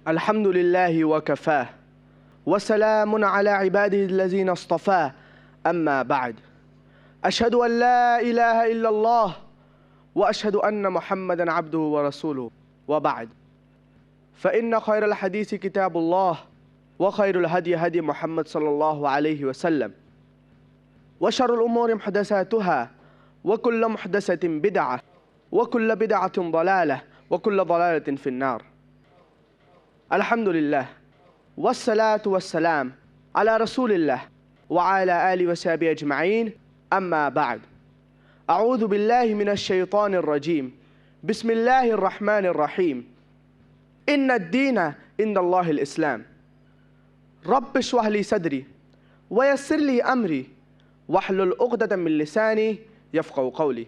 الحمد لله وكفاه وسلام على عباده الذين اصطفاه أما بعد أشهد أن لا إله إلا الله وأشهد أن محمدا عبده ورسوله وبعد فإن خير الحديث كتاب الله وخير الهدي هدي محمد صلى الله عليه وسلم وشر الأمور محدثاتها وكل محدثة بدعة وكل بدعة ضلالة وكل ضلالة في النار. الحمد لله والصلاة والسلام على رسول الله وعلى آله وصحبه أجمعين. أما بعد أعوذ بالله من الشيطان الرجيم. بسم الله الرحمن الرحيم. إن الدين عند الله الإسلام. رب اشرح لي صدري ويسر لي أمري واحلل عقدة من لساني يفقهوا قولي.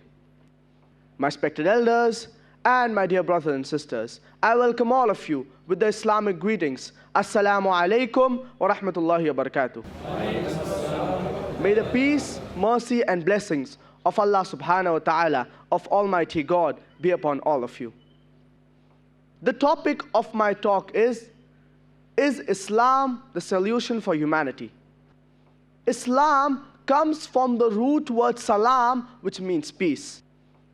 My respected elders and my dear brothers and sisters, I welcome all of you with the Islamic greetings. Assalamu alaikum wa rahmatullahi wa barakatuh. May the peace, mercy and blessings of Allah subhanahu wa ta'ala, of Almighty God, be upon all of you. The topic of my talk is Islam the solution for humanity? Islam comes from the root word salam, which means peace.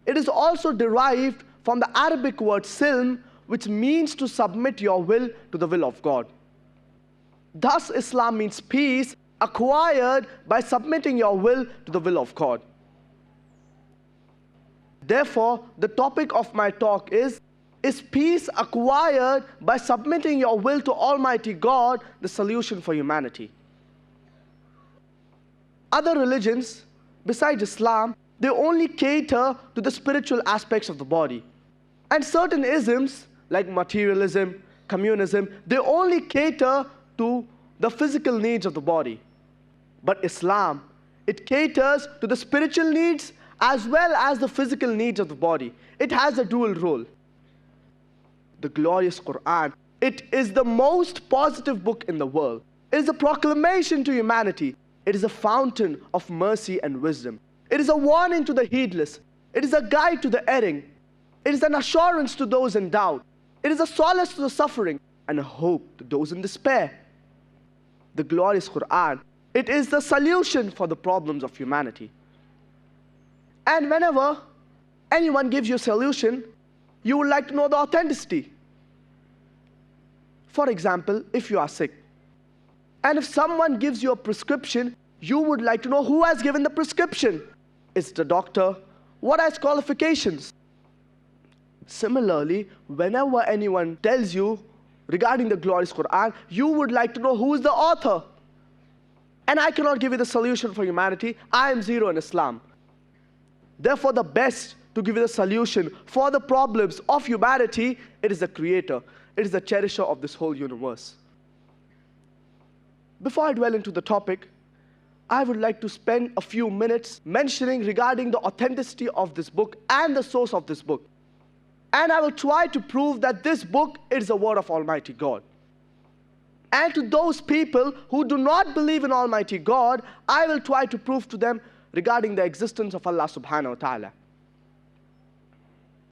It is also derived from the Arabic word silm, which means to submit your will to the will of God. Thus, Islam means peace acquired by submitting your will to the will of God. Therefore, the topic of my talk is peace acquired by submitting your will to Almighty God the solution for humanity? Other religions, besides Islam, they only cater to the spiritual aspects of the body. And certain isms, like materialism, communism, they only cater to the physical needs of the body. But Islam, it caters to the spiritual needs as well as the physical needs of the body. It has a dual role. The glorious Quran, it is the most positive book in the world. It is a proclamation to humanity. It is a fountain of mercy and wisdom. It is a warning to the heedless. It is a guide to the erring. It is an assurance to those in doubt. It is a solace to the suffering and a hope to those in despair. The glorious Quran, it is the solution for the problems of humanity. And whenever anyone gives you a solution, you would like to know the authenticity. For example, if you are sick, and if someone gives you a prescription, you would like to know who has given the prescription. Is it a doctor? What are his qualifications? Similarly, whenever anyone tells you regarding the glorious Quran, you would like to know who is the author. And I cannot give you the solution for humanity. I am zero in Islam. Therefore, the best to give you the solution for the problems of humanity, it is the Creator. It is the cherisher of this whole universe. Before I dwell into the topic, I would like to spend a few minutes mentioning regarding the authenticity of this book and the source of this book. And I will try to prove that this book is the word of Almighty God. And to those people who do not believe in Almighty God, I will try to prove to them regarding the existence of Allah subhanahu wa ta'ala.